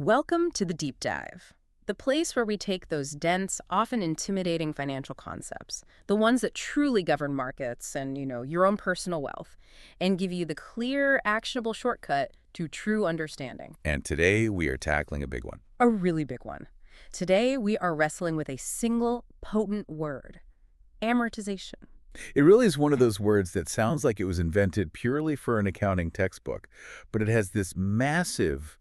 Welcome to the Deep Dive, the place where we take those dense, often intimidating financial concepts, the ones that truly govern markets and, your own personal wealth, and give you the clear, actionable shortcut to true understanding. And today we are tackling a big one. A really big one. Today we are wrestling with a single, potent word: amortization. It really is one of those words that sounds like it was invented purely for an accounting textbook, but it has this massive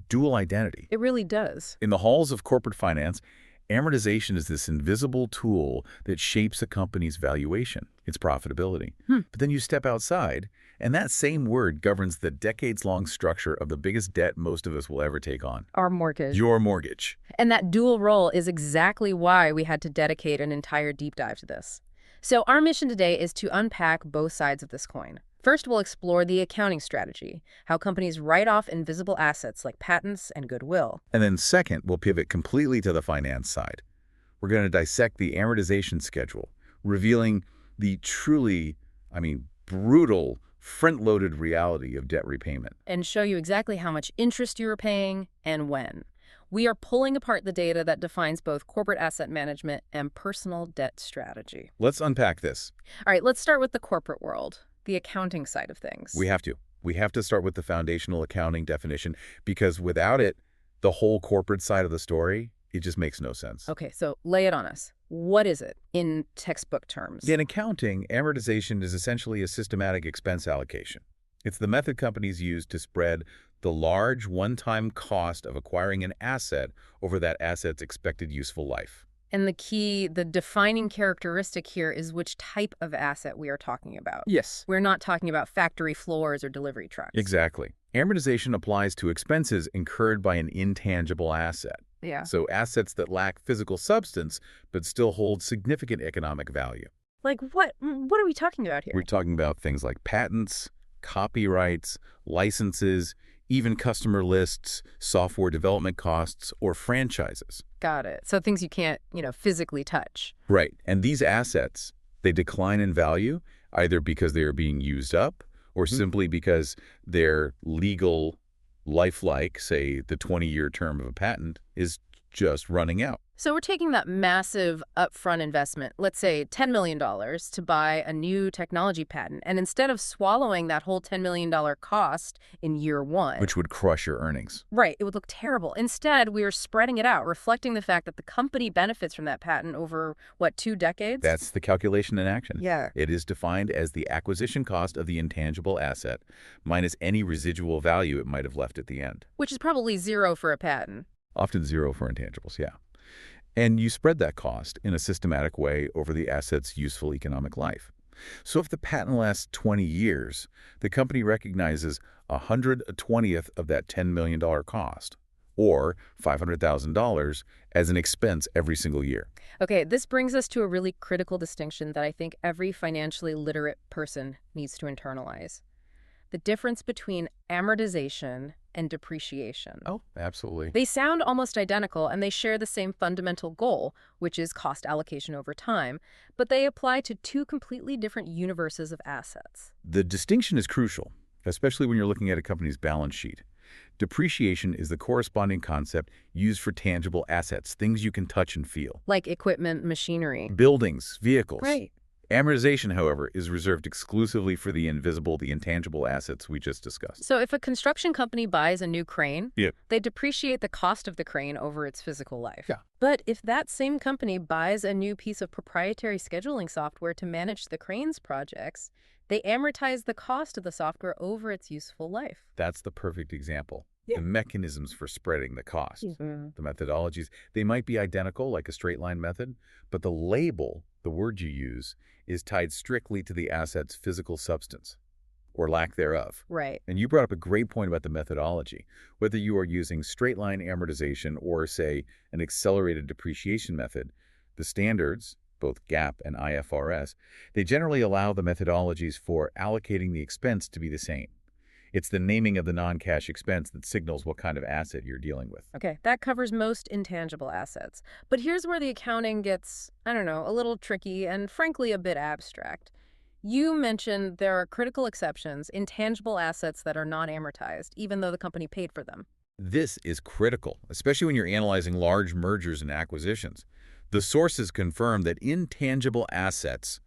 dual identity. It really does. In the halls of corporate finance, amortization is this invisible tool that shapes a company's valuation, its profitability. But then you step outside, and that same word governs the decades-long structure of the biggest debt most of us will ever take on. Our mortgage. Your mortgage. And that dual role is exactly why we had to dedicate an entire deep dive to this. So our mission today is to unpack both sides of this coin. First, we'll explore the accounting strategy, how companies write off invisible assets like patents and goodwill. And then second, we'll pivot completely to the finance side. We're going to dissect the amortization schedule, revealing the truly, brutal, front-loaded reality of debt repayment. And show you exactly how much interest you are paying and when. We are pulling apart the data that defines both corporate asset management and personal debt strategy. Let's unpack this. All right, let's start with the corporate world, the accounting side of things. We have to. We have to start with the foundational accounting definition, because without it, the whole corporate side of the story, it just makes no sense. Okay, so lay it on us. What is it in textbook terms? In accounting, amortization is essentially a systematic expense allocation. It's the method companies use to spread the large one-time cost of acquiring an asset over that asset's expected useful life. And the defining characteristic here is which type of asset we are talking about. Yes. We're not talking about factory floors or delivery trucks. Exactly. Amortization applies to expenses incurred by an intangible asset. Yeah. So assets that lack physical substance but still hold significant economic value. Like what? What are we talking about here? We're talking about things like patents, copyrights, licenses, even customer lists, software development costs, or franchises. Got it. So things you can't, physically touch. Right. And these assets, they decline in value either because they are being used up or simply because their legal lifelike, say the 20-year term of a patent, is just running out. So we're taking that massive upfront investment, let's say $10 million, to buy a new technology patent. And instead of swallowing that whole $10 million cost in year one, Which would crush your earnings. right, it would look terrible. Instead, we are spreading it out, reflecting the fact that the company benefits from that patent over, 2 decades? That's the calculation in action. Yeah. It is defined as the acquisition cost of the intangible asset minus any residual value it might have left at the end. Which is probably zero for a patent. Often zero for intangibles, yeah. And you spread that cost in a systematic way over the asset's useful economic life. So if the patent lasts 20 years, the company recognizes 120th of that $10 million cost, or $500,000, as an expense every single year. Okay, this brings us to a really critical distinction that I think every financially literate person needs to internalize. The difference between amortization and depreciation. Oh, absolutely. They sound almost identical, and they share the same fundamental goal, which is cost allocation over time, but they apply to two completely different universes of assets. The distinction is crucial, especially when you're looking at a company's balance sheet. Depreciation is the corresponding concept used for tangible assets, things you can touch and feel. Like equipment, machinery. Buildings, vehicles. Right. Amortization, however, is reserved exclusively for the invisible, the intangible assets we just discussed. So if a construction company buys a new crane, Yeah. they depreciate the cost of the crane over its physical life. Yeah. But if that same company buys a new piece of proprietary scheduling software to manage the crane's projects, they amortize the cost of the software over its useful life. That's the perfect example. Yeah. The mechanisms for spreading the cost, Mhm. the methodologies, they might be identical, like a straight line method, but the label, the word you use, is tied strictly to the asset's physical substance, or lack thereof. Right. And you brought up a great point about the methodology. Whether you are using straight-line amortization or, say, an accelerated depreciation method, the standards, both GAAP and IFRS, they generally allow the methodologies for allocating the expense to be the same. It's the naming of the non-cash expense that signals what kind of asset you're dealing with. Okay, that covers most intangible assets. But here's where the accounting gets, a little tricky and frankly a bit abstract. You mentioned there are critical exceptions, intangible assets that are not amortized, even though the company paid for them. This is critical, especially when you're analyzing large mergers and acquisitions. The sources confirm that intangible assets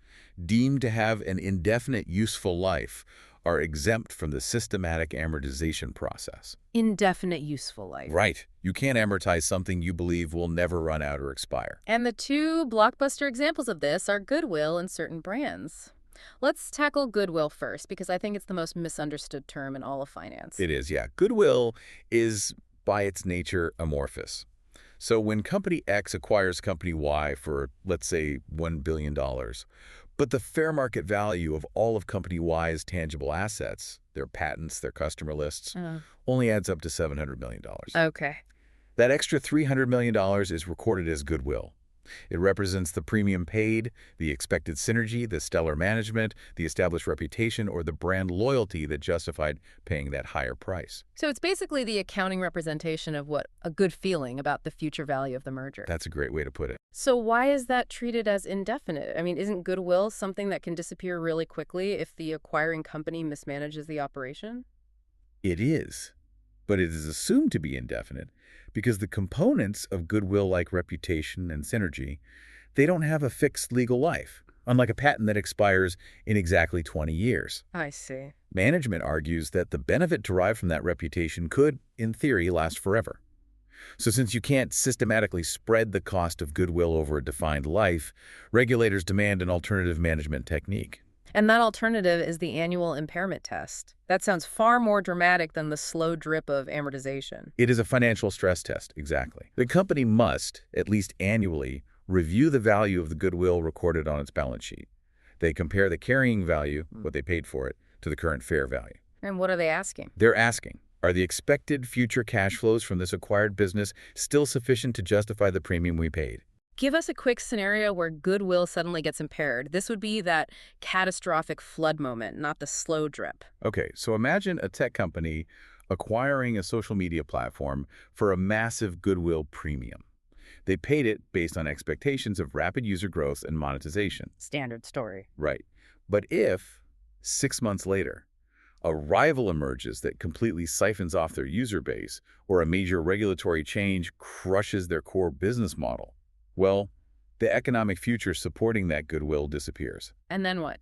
deemed to have an indefinite useful life are exempt from the systematic amortization process. Indefinite useful life. Right. You can't amortize something you believe will never run out or expire. And the two blockbuster examples of this are goodwill and certain brands. Let's tackle goodwill first, because I think it's the most misunderstood term in all of finance. It is, yeah. Goodwill is, by its nature, amorphous. So when company X acquires company Y for, let's say, $1 billion, but the fair market value of all of company Y's tangible assets, their patents, their customer lists, only adds up to $700 million. Okay. That extra $300 million is recorded as goodwill. It represents the premium paid, the expected synergy, the stellar management, the established reputation, or the brand loyalty that justified paying that higher price. So it's basically the accounting representation of what a good feeling about the future value of the merger. That's a great way to put it. So why is that treated as indefinite? I mean, isn't goodwill something that can disappear really quickly if the acquiring company mismanages the operation? It is, but it is assumed to be indefinite because the components of goodwill like reputation and synergy, they don't have a fixed legal life, unlike a patent that expires in exactly 20 years. I see. Management argues that the benefit derived from that reputation could, in theory, last forever. So since you can't systematically spread the cost of goodwill over a defined life, regulators demand an alternative management technique. And that alternative is the annual impairment test. That sounds far more dramatic than the slow drip of amortization. It is a financial stress test, exactly. The company must, at least annually, review the value of the goodwill recorded on its balance sheet. They compare the carrying value, what they paid for it, to the current fair value. And what are they asking? They're asking, are the expected future cash flows from this acquired business still sufficient to justify the premium we paid? Give us a quick scenario where goodwill suddenly gets impaired. This would be that catastrophic flood moment, not the slow drip. Okay, so imagine a tech company acquiring a social media platform for a massive goodwill premium. They paid it based on expectations of rapid user growth and monetization. Standard story. Right. But if, 6 months later, a rival emerges that completely siphons off their user base, or a major regulatory change crushes their core business model, well, the economic future supporting that goodwill disappears. And then what?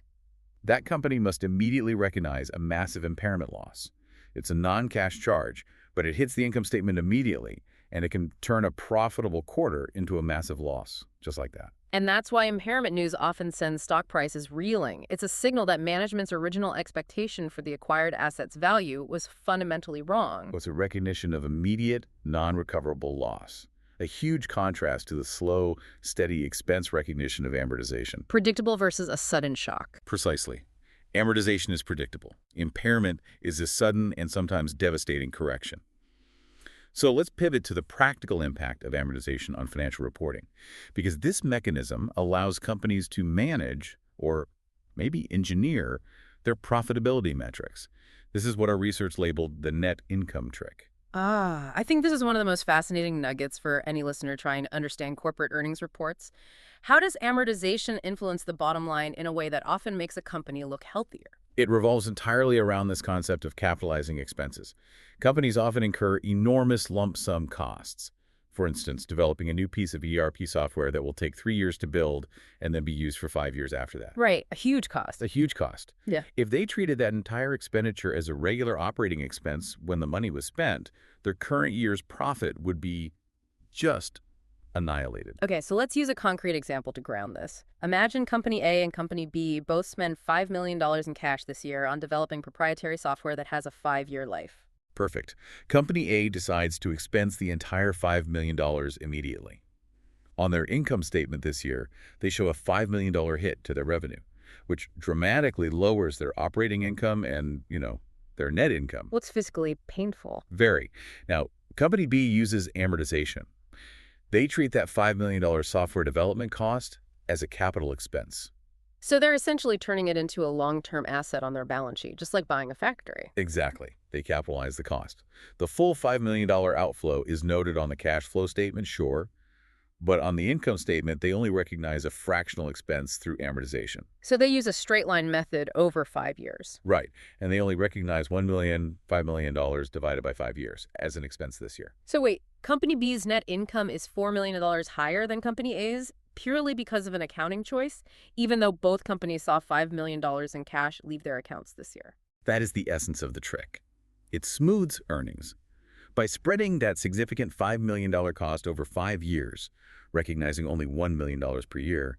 That company must immediately recognize a massive impairment loss. It's a non-cash charge, but it hits the income statement immediately, and it can turn a profitable quarter into a massive loss, just like that. And that's why impairment news often sends stock prices reeling. It's a signal that management's original expectation for the acquired asset's value was fundamentally wrong. It's a recognition of immediate, non-recoverable loss. A huge contrast to the slow, steady expense recognition of amortization. Predictable versus a sudden shock. Precisely. Amortization is predictable. Impairment is a sudden and sometimes devastating correction. So let's pivot to the practical impact of amortization on financial reporting, because this mechanism allows companies to manage, or maybe engineer, their profitability metrics. This is what our research labeled the net income trick. I think this is one of the most fascinating nuggets for any listener trying to understand corporate earnings reports. How does amortization influence the bottom line in a way that often makes a company look healthier? It revolves entirely around this concept of capitalizing expenses. Companies often incur enormous lump sum costs. For instance, developing a new piece of ERP software that will take 3 years to build and then be used for 5 years after that. Right, a huge cost. A huge cost. Yeah. If they treated that entire expenditure as a regular operating expense when the money was spent, their current year's profit would be just annihilated. Okay, so let's use a concrete example to ground this. Imagine Company A and Company B both spend $5 million in cash this year on developing proprietary software that has a 5-year life. Perfect. Company A decides to expense the entire $5 million immediately. On their income statement this year, they show a $5 million hit to their revenue, which dramatically lowers their operating income and, their net income. Well, it's fiscally painful. Very. Now, Company B uses amortization. They treat that $5 million software development cost as a capital expense. So they're essentially turning it into a long-term asset on their balance sheet, just like buying a factory. Exactly. They capitalize the cost. The full $5 million outflow is noted on the cash flow statement, sure, But on the income statement, they only recognize a fractional expense through amortization. So they use a straight line method over 5 years. Right. And they only recognize $1 million, $5 million divided by 5 years as an expense this year. So wait, Company B's net income is $4 million higher than Company A's purely because of an accounting choice, even though both companies saw $5 million in cash leave their accounts this year. That is the essence of the trick. It smooths earnings. By spreading that significant $5 million cost over 5 years, recognizing only $1 million per year,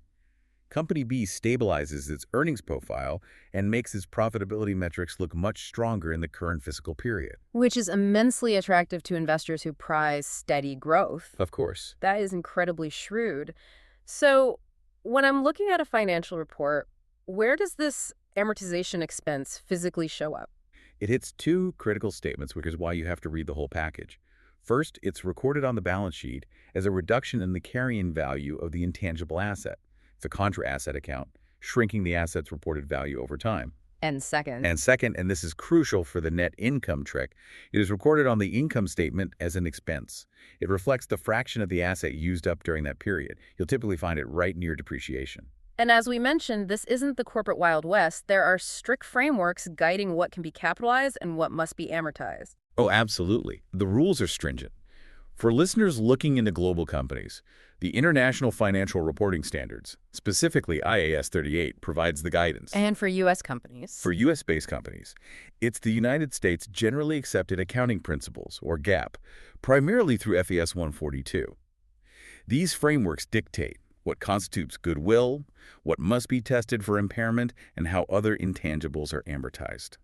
Company B stabilizes its earnings profile and makes its profitability metrics look much stronger in the current fiscal period. Which is immensely attractive to investors who prize steady growth. Of course. That is incredibly shrewd. So when I'm looking at a financial report, where does this amortization expense physically show up? It hits two critical statements, which is why you have to read the whole package. First, it's recorded on the balance sheet as a reduction in the carrying value of the intangible asset. It's a contra asset account, shrinking the asset's reported value over time. And second, And this is crucial for the net income trick, it is recorded on the income statement as an expense. It reflects the fraction of the asset used up during that period. You'll typically find it right near depreciation. and as we mentioned, this isn't the corporate Wild West. There are strict frameworks guiding what can be capitalized and what must be amortized. Oh, absolutely. The rules are stringent. For listeners looking into global companies, the International Financial Reporting Standards, specifically IAS 38, provides the guidance. And for U.S. companies. For U.S.-based companies, it's the United States Generally Accepted Accounting Principles, or GAAP, primarily through FAS 142. These frameworks dictate what constitutes goodwill, what must be tested for impairment, and how other intangibles are amortized.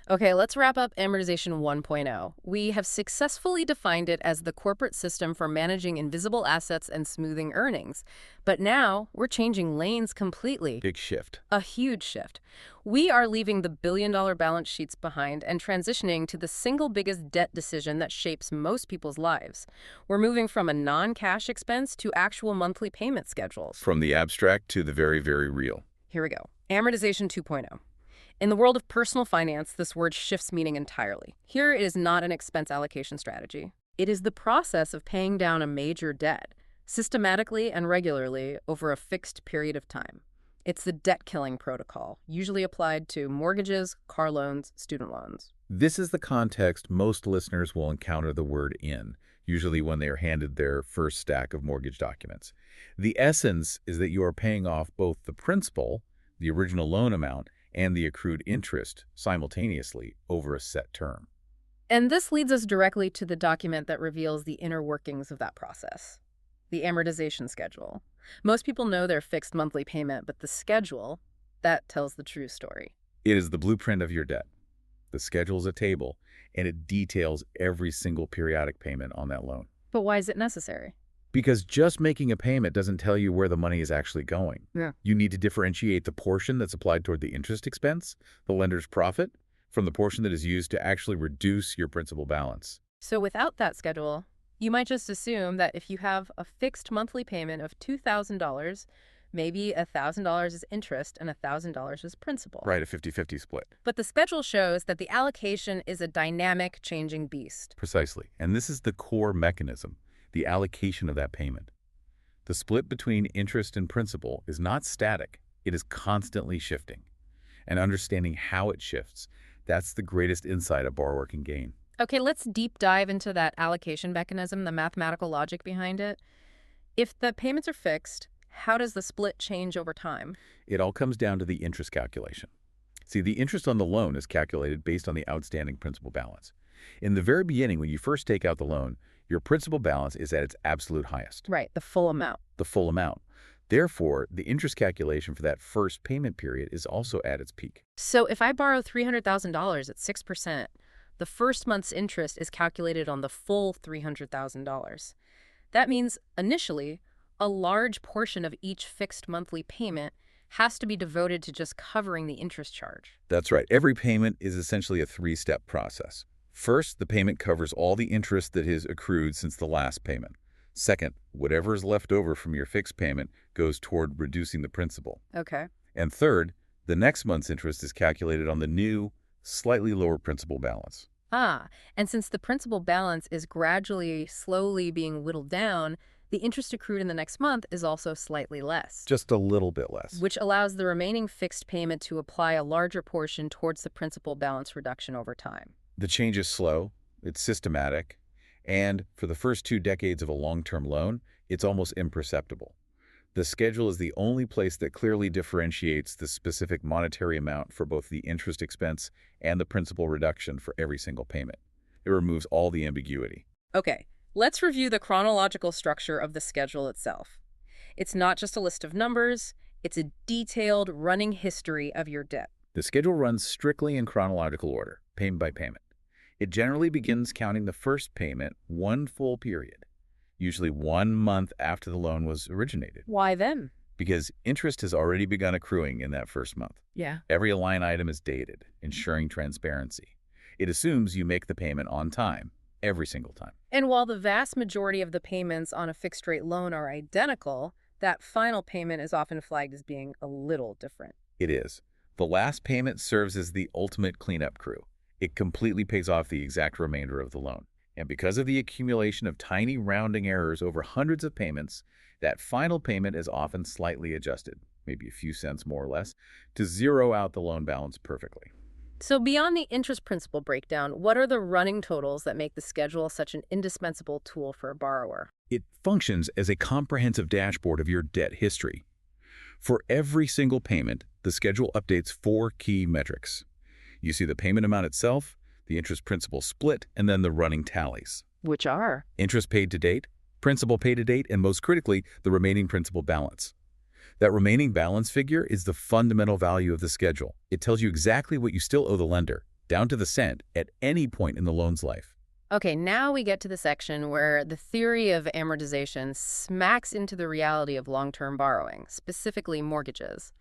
Okay, let's wrap up Amortization 1.0. We have successfully defined it as the corporate system for managing invisible assets and smoothing earnings. But now we're changing lanes completely. Big shift. A huge shift. We are leaving the billion-dollar balance sheets behind and transitioning to the single biggest debt decision that shapes most people's lives. We're moving from a non-cash expense to actual monthly payment schedules. From the abstract to the very, very real. Here we go. Amortization 2.0. In the world of personal finance, this word shifts meaning entirely. Here, it is not an expense allocation strategy. It is the process of paying down a major debt, systematically and regularly over a fixed period of time. It's the debt-killing protocol, usually applied to mortgages, car loans, student loans. This is the context most listeners will encounter the word in, usually when they are handed their first stack of mortgage documents. The essence is that you are paying off both the principal, the original loan amount, and the accrued interest simultaneously over a set term. And this leads us directly to the document that reveals the inner workings of that process, the amortization schedule. Most people know their fixed monthly payment, but the schedule, that tells the true story. It is the blueprint of your debt. The schedule is a table, and it details every single periodic payment on that loan. But why is it necessary? Because just making a payment doesn't tell you where the money is actually going. Yeah. You need to differentiate the portion that's applied toward the interest expense, the lender's profit, from the portion that is used to actually reduce your principal balance. So without that schedule, you might just assume that if you have a fixed monthly payment of $2,000, maybe $1,000 is interest and $1,000 is principal. Right, a 50-50 split. But the schedule shows that the allocation is a dynamic, changing beast. Precisely. And this is the core mechanism, the allocation of that payment. The split between interest and principal is not static. It is constantly shifting. And understanding how it shifts, that's the greatest insight a borrower can gain. Okay, let's deep dive into that allocation mechanism, the mathematical logic behind it. If the payments are fixed, how does the split change over time? It all comes down to the interest calculation. See, the interest on the loan is calculated based on the outstanding principal balance. In the very beginning, when you first take out the loan, your principal balance is at its absolute highest. Right, the full amount. The full amount. Therefore, the interest calculation for that first payment period is also at its peak. So if I borrow $300,000 at 6%, the first month's interest is calculated on the full $300,000. That means, initially, a large portion of each fixed monthly payment has to be devoted to just covering the interest charge. That's right. Every payment is essentially a three-step process. First, the payment covers all the interest that is accrued since the last payment. Second, whatever is left over from your fixed payment goes toward reducing the principal. Okay. And third, the next month's interest is calculated on the new, slightly lower principal balance. And since the principal balance is gradually, slowly being whittled down, The interest accrued in the next month is also slightly less, Just a little bit less. which allows the remaining fixed payment to apply a larger portion towards the principal balance reduction over time. The change is slow, it's systematic, and for the first 2 decades of a long-term loan, it's almost imperceptible. The schedule is the only place that clearly differentiates the specific monetary amount for both the interest expense and the principal reduction for every single payment. It removes all the ambiguity. Okay, let's review the chronological structure of the schedule itself. It's not just a list of numbers, it's a detailed running history of your debt. The schedule runs strictly in chronological order, payment by payment. It generally begins counting the first payment one full period, usually 1 month after the loan was originated, Why then? because interest has already begun accruing in that first month. Yeah. Every line item is dated, ensuring transparency. It assumes you make the payment on time, every single time. And while the vast majority of the payments on a fixed-rate loan are identical, that final payment is often flagged as being a little different. It is. The last payment serves as the ultimate cleanup crew. It completely pays off the exact remainder of the loan. And because of the accumulation of tiny rounding errors over hundreds of payments, that final payment is often slightly adjusted, maybe a few cents more or less, to zero out the loan balance perfectly. So beyond the interest principal breakdown, what are the running totals that make the schedule such an indispensable tool for a borrower? It functions as a comprehensive dashboard of your debt history. For every single payment, the schedule updates 4 key metrics. You see the payment amount itself, the interest principal split, and then the running tallies. Which are? Interest paid to date, principal paid to date, and most critically, the remaining principal balance. That remaining balance figure is the fundamental value of the schedule. It tells you exactly what you still owe the lender, down to the cent, at any point in the loan's life. Okay, now we get to the section where the theory of amortization smacks into the reality of long-term borrowing, specifically mortgages.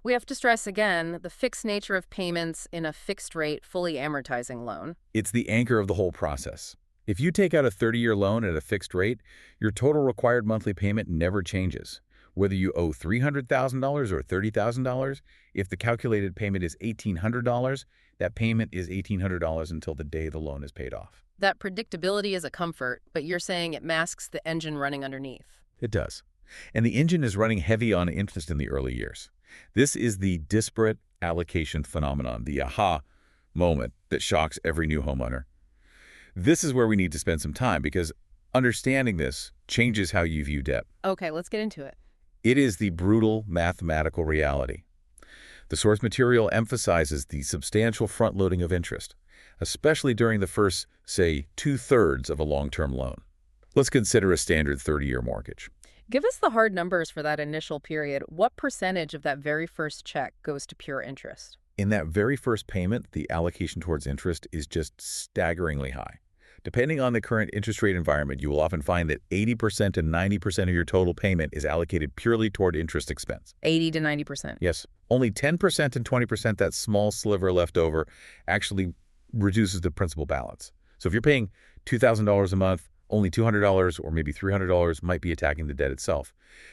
We have to stress again the fixed nature of payments in a fixed-rate, fully amortizing loan. It's the anchor of the whole process. If you take out a 30-year loan at a fixed rate, your total required monthly payment never changes. Whether you owe $300,000 or $30,000, if the calculated payment is $1,800, that payment is $1,800 until the day the loan is paid off. That predictability is a comfort, but you're saying it masks the engine running underneath. It does. And the engine is running heavy on interest in the early years. This is the disparate allocation phenomenon, the aha moment that shocks every new homeowner. This is where we need to spend some time because understanding this changes how you view debt. Okay, let's get into it. It is the brutal mathematical reality. The source material emphasizes the substantial front-loading of interest, especially during the first, say, 2/3 of a long-term loan. Let's consider a standard 30-year mortgage. Give us the hard numbers for that initial period. What percentage of that very first check goes to pure interest? In that very first payment, the allocation towards interest is just staggeringly high. Depending on the current interest rate environment, you will often find that 80% to 90% of your total payment is allocated purely toward interest expense. 80 to 90%. Yes, only 10% and 20%, that small sliver left over, actually reduces the principal balance. So if you're paying $2,000 a month, only $200 or maybe $300 might be attacking the debt itself.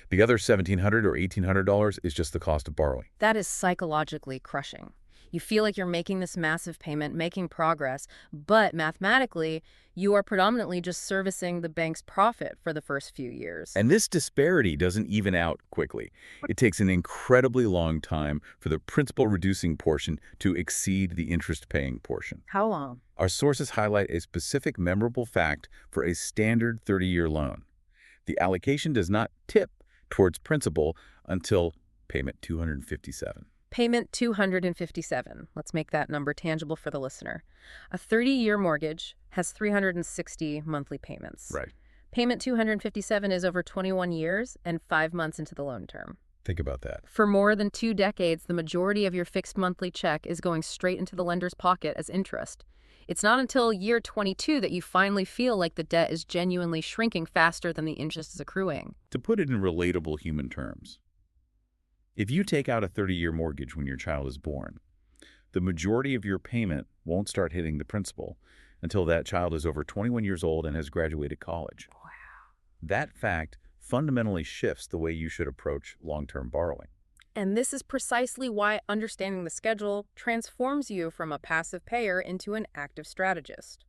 The other $1,700 or $1,800 is just the cost of borrowing. That is psychologically crushing. You feel like you're making this massive payment, making progress, but mathematically, you are predominantly just servicing the bank's profit for the first few years. And this disparity doesn't even out quickly. It takes an incredibly long time for the principal-reducing portion to exceed the interest-paying portion. How long? Our sources highlight a specific memorable fact for a standard 30-year loan. The allocation does not tip towards principal until payment 257. Payment 257. Let's make that number tangible for the listener. A 30-year mortgage has 360 monthly payments. Right. Payment 257 is over 21 years and 5 months into the loan term. Think about that. For more than 2 decades, the majority of your fixed monthly check is going straight into the lender's pocket as interest. It's not until year 22 that you finally feel like the debt is genuinely shrinking faster than the interest is accruing. To put it in relatable human terms, if you take out a 30-year mortgage when your child is born, the majority of your payment won't start hitting the principal until that child is over 21 years old and has graduated college. Wow. That fact fundamentally shifts the way you should approach long-term borrowing. And this is precisely why understanding the schedule transforms you from a passive payer into an active strategist.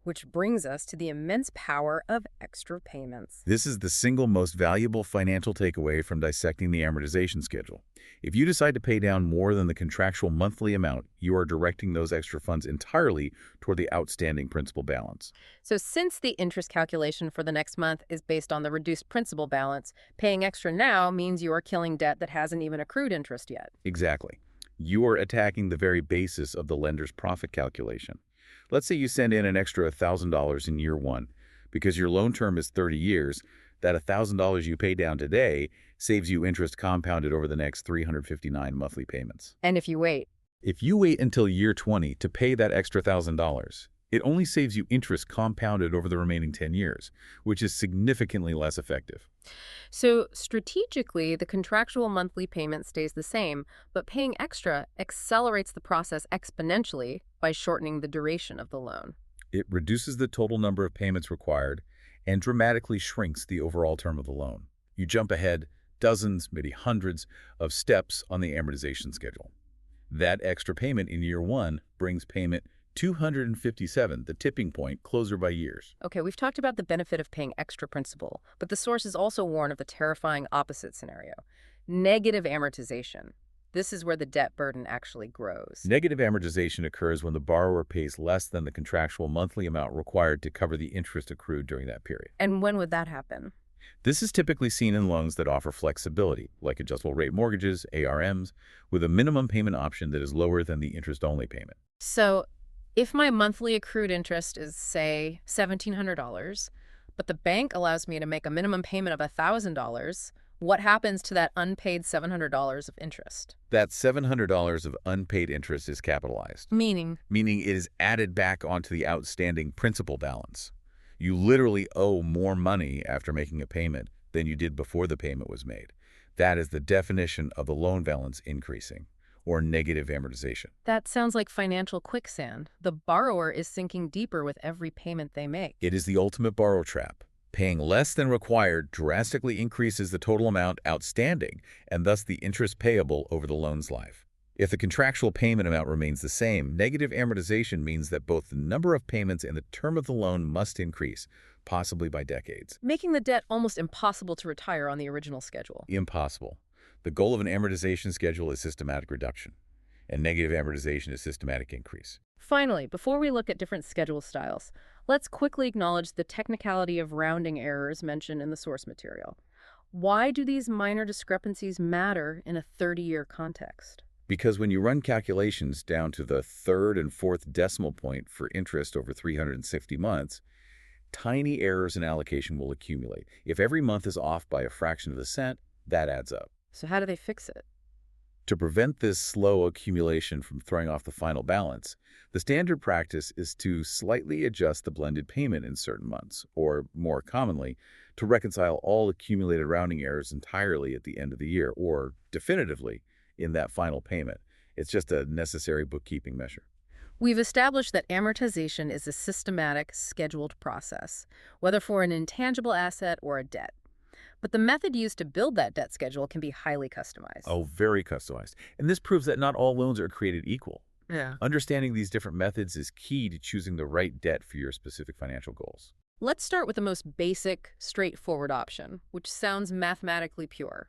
Which brings us to the immense power of extra payments. This is the single most valuable financial takeaway from dissecting the amortization schedule. If you decide to pay down more than the contractual monthly amount, you are directing those extra funds entirely toward the outstanding principal balance. So since the interest calculation for the next month is based on the reduced principal balance, paying extra now means you are killing debt that hasn't even accrued interest yet. Exactly. You are attacking the very basis of the lender's profit calculation. Let's say you send in an extra $1,000 in year one. Because your loan term is 30 years, that $1,000 you pay down today saves you interest compounded over the next 359 monthly payments. And if you wait, If you wait until year 20 to pay that extra $1,000, it only saves you interest compounded over the remaining 10 years, which is significantly less effective. so strategically, the contractual monthly payment stays the same, but paying extra accelerates the process exponentially by shortening the duration of the loan. It reduces the total number of payments required and dramatically shrinks the overall term of the loan. You jump ahead dozens, maybe hundreds, of steps on the amortization schedule. That extra payment in year one brings payment 257, the tipping point, closer by years. Okay, we've talked about the benefit of paying extra principal, but the sources also warn of the terrifying opposite scenario, negative amortization. This is where the debt burden actually grows. Negative amortization occurs when the borrower pays less than the contractual monthly amount required to cover the interest accrued during that period. And when would that happen? This is typically seen in loans that offer flexibility, like adjustable rate mortgages, ARMs, with a minimum payment option that is lower than the interest-only payment. So, if my monthly accrued interest is, say, $1,700, but the bank allows me to make a minimum payment of $1,000, what happens to that unpaid $700 of interest? That $700 of unpaid interest is capitalized, Meaning, meaning it is added back onto the outstanding principal balance. You literally owe more money after making a payment than you did before the payment was made. That is the definition of the loan balance increasing, or negative amortization. that sounds like financial quicksand. The borrower is sinking deeper with every payment they make. It is the ultimate borrow trap. Paying less than required drastically increases the total amount outstanding and thus the interest payable over the loan's life. If the contractual payment amount remains the same, negative amortization means that both the number of payments and the term of the loan must increase, possibly by decades. Making the debt almost impossible to retire on the original schedule. Impossible. The goal of an amortization schedule is systematic reduction, and negative amortization is systematic increase. Finally, before we look at different schedule styles, let's quickly acknowledge the technicality of rounding errors mentioned in the source material. Why do these minor discrepancies matter in a 30-year context? Because when you run calculations down to the third and fourth decimal point for interest over 360 months, tiny errors in allocation will accumulate. If every month is off by a fraction of a cent, that adds up. So how do they fix it? To prevent this slow accumulation from throwing off the final balance, the standard practice is to slightly adjust the blended payment in certain months, or more commonly, to reconcile all accumulated rounding errors entirely at the end of the year, or definitively in that final payment. It's just a necessary bookkeeping measure. We've established that amortization is a systematic, scheduled process, whether for an intangible asset or a debt. But the method used to build that debt schedule can be highly customized. Oh, very customized. And this proves that not all loans are created equal. Yeah. Understanding these different methods is key to choosing the right debt for your specific financial goals. Let's start with the most basic, straightforward option, which sounds mathematically pure.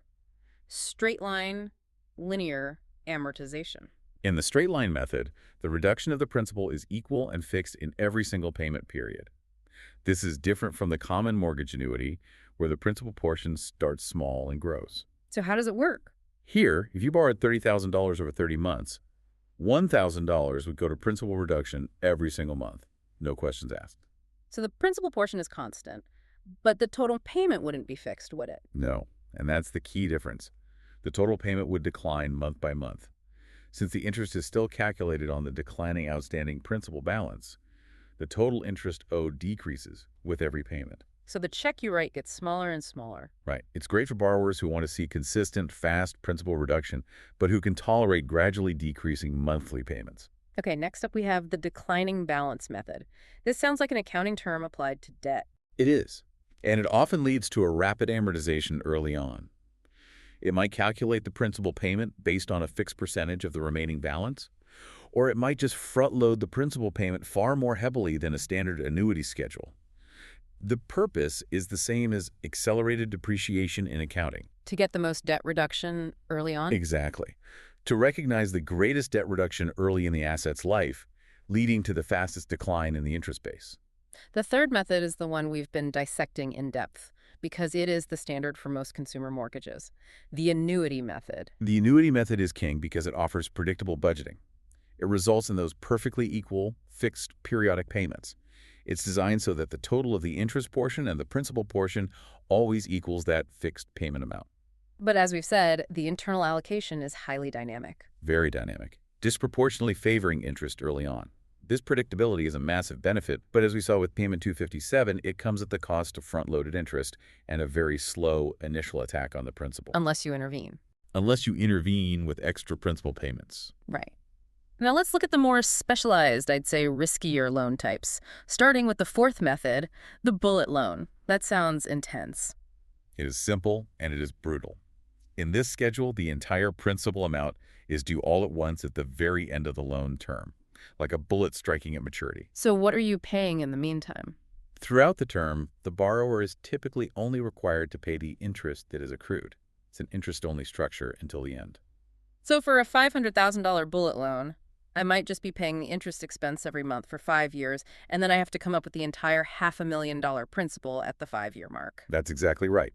Straight line, linear amortization. In the straight line method, the reduction of the principal is equal and fixed in every single payment period. This is different from the common mortgage annuity, where the principal portion starts small and grows. So how does it work? Here, if you borrowed $30,000 over 30 months, $1,000 would go to principal reduction every single month. No questions asked. So the principal portion is constant, but the total payment wouldn't be fixed, would it? No, and that's the key difference. The total payment would decline month by month. Since the interest is still calculated on the declining outstanding principal balance, the total interest owed decreases with every payment. So the check you write gets smaller and smaller. Right. It's great for borrowers who want to see consistent, fast principal reduction, but who can tolerate gradually decreasing monthly payments. Okay, next up we have the declining balance method. This sounds like an accounting term applied to debt. It is, and it often leads to a rapid amortization early on. It might calculate the principal payment based on a fixed percentage of the remaining balance, Or it might just front-load the principal payment far more heavily than a standard annuity schedule. The purpose is the same as accelerated depreciation in accounting. To get the most debt reduction early on? Exactly. To recognize the greatest debt reduction early in the asset's life, leading to the fastest decline in the interest base. The third method is the one we've been dissecting in depth because it is the standard for most consumer mortgages, the annuity method. The annuity method is king because it offers predictable budgeting. It results in those perfectly equal, fixed periodic payments. It's designed so that the total of the interest portion and the principal portion always equals that fixed payment amount. But as we've said, the internal allocation is highly dynamic. Very dynamic, disproportionately favoring interest early on. This predictability is a massive benefit, but as we saw with Payment 257, it comes at the cost of front-loaded interest and a very slow initial attack on the principal. Unless you intervene. Unless you intervene with extra principal payments. Right. Now let's look at the more specialized, I'd say riskier loan types, starting with the fourth method, the bullet loan. That sounds intense. It is simple and it is brutal. In this schedule, the entire principal amount is due all at once at the very end of the loan term, like a bullet striking at maturity. So what are you paying in the meantime? Throughout the term, the borrower is typically only required to pay the interest that is accrued. It's an interest-only structure until the end. So for a $500,000 bullet loan, I might just be paying the interest expense every month for 5 years, and then I have to come up with the entire $500,000 principal at the 5-year mark. That's exactly right.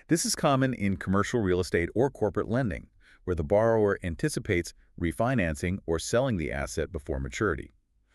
This is common in commercial real estate or corporate lending, where the borrower anticipates refinancing or selling the asset before maturity.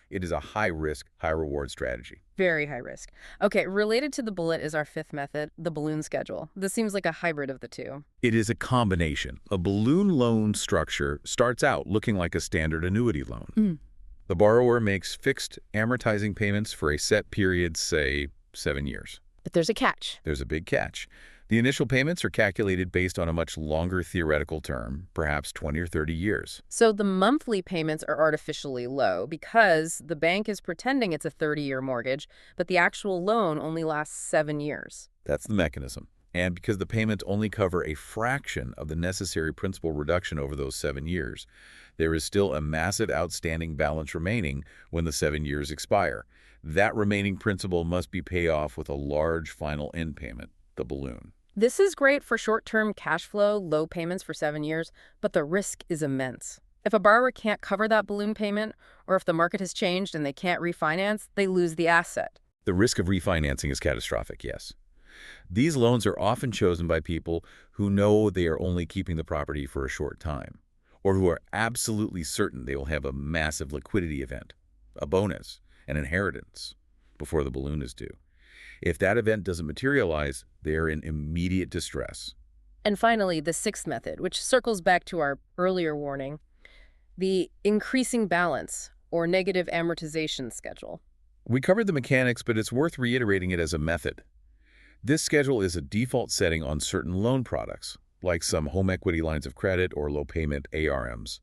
It is a high-risk, high-reward strategy. Very high risk. Okay, related to the bullet is our fifth method, the balloon schedule. This seems like a hybrid of the two. It is a combination. A balloon loan structure starts out looking like a standard annuity loan. The borrower makes fixed amortizing payments for a set period, say 7 years. But there's a catch. There's a big catch. The initial payments are calculated based on a much longer theoretical term, perhaps 20 or 30 years. So the monthly payments are artificially low because the bank is pretending it's a 30-year mortgage, but the actual loan only lasts 7 years. That's the mechanism. And because the payments only cover a fraction of the necessary principal reduction over those 7 years, there is still a massive outstanding balance remaining when the 7 years expire. That remaining principal must be paid off with a large final end payment, the balloon. This is great for short-term cash flow, low payments for 7 years, but the risk is immense. If a borrower can't cover that balloon payment, or if the market has changed and they can't refinance, they lose the asset. The risk of refinancing is catastrophic, yes. These loans are often chosen by people who know they are only keeping the property for a short time, or who are absolutely certain they will have a massive liquidity event, a bonus, an inheritance, before the balloon is due. If that event doesn't materialize, they are in immediate distress. And finally, the sixth method, which circles back to our earlier warning, the increasing balance or negative amortization schedule. We covered the mechanics, but it's worth reiterating it as a method. This schedule is a default setting on certain loan products, like some home equity lines of credit or low-payment ARMs.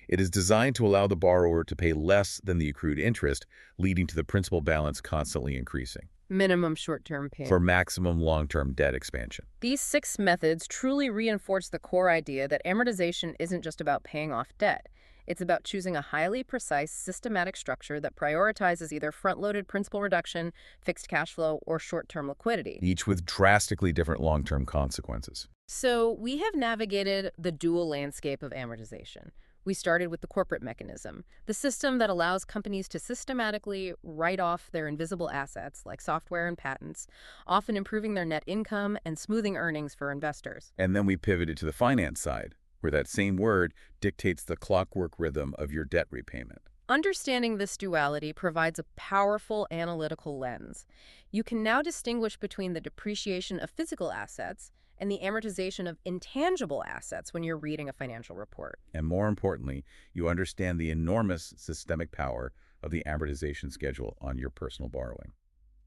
It is designed to allow the borrower to pay less than the accrued interest, leading to the principal balance constantly increasing. Minimum short-term payment. For maximum long-term debt expansion. These 6 methods truly reinforce the core idea that amortization isn't just about paying off debt. It's about choosing a highly precise, systematic structure that prioritizes either front-loaded principal reduction, fixed cash flow, or short-term liquidity. Each with drastically different long-term consequences. So we have navigated the dual landscape of amortization. We started with the corporate mechanism, the system that allows companies to systematically write off their invisible assets like software and patents, often improving their net income and smoothing earnings for investors. And then we pivoted to the finance side, where that same word dictates the clockwork rhythm of your debt repayment. Understanding this duality provides a powerful analytical lens. You can now distinguish between the depreciation of physical assets and the amortization of intangible assets when you're reading a financial report. And more importantly, you understand the enormous systemic power of the amortization schedule on your personal borrowing.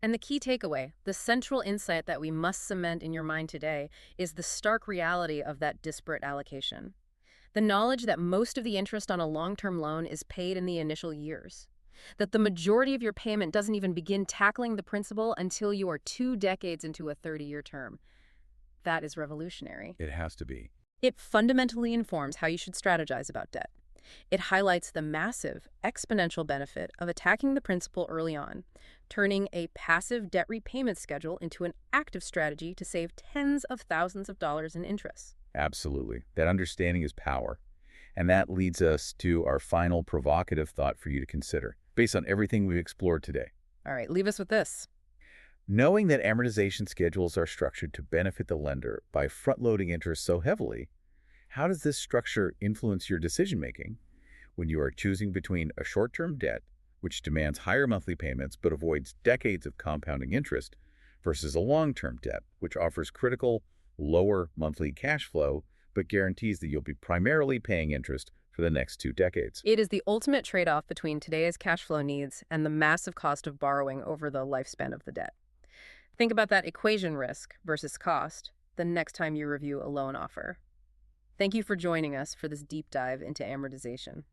And the key takeaway, the central insight that we must cement in your mind today, is the stark reality of that disparate allocation. The knowledge that most of the interest on a long-term loan is paid in the initial years. That the majority of your payment doesn't even begin tackling the principal until you are 2 decades into a 30-year term. That is revolutionary. It has to be. It fundamentally informs how you should strategize about debt. It highlights the massive, exponential benefit of attacking the principal early on, turning a passive debt repayment schedule into an active strategy to save tens of thousands of dollars in interest. Absolutely. That understanding is power. And that leads us to our final provocative thought for you to consider, based on everything we've explored today. All right, leave us with this. Knowing that amortization schedules are structured to benefit the lender by front-loading interest so heavily, how does this structure influence your decision-making when you are choosing between a short-term debt, which demands higher monthly payments but avoids decades of compounding interest, versus a long-term debt, which offers critical, lower monthly cash flow but guarantees that you'll be primarily paying interest for the next 2 decades? It is the ultimate trade-off between today's cash flow needs and the massive cost of borrowing over the lifespan of the debt. Think about that equation: risk versus cost the next time you review a loan offer. Thank you for joining us for this deep dive into amortization.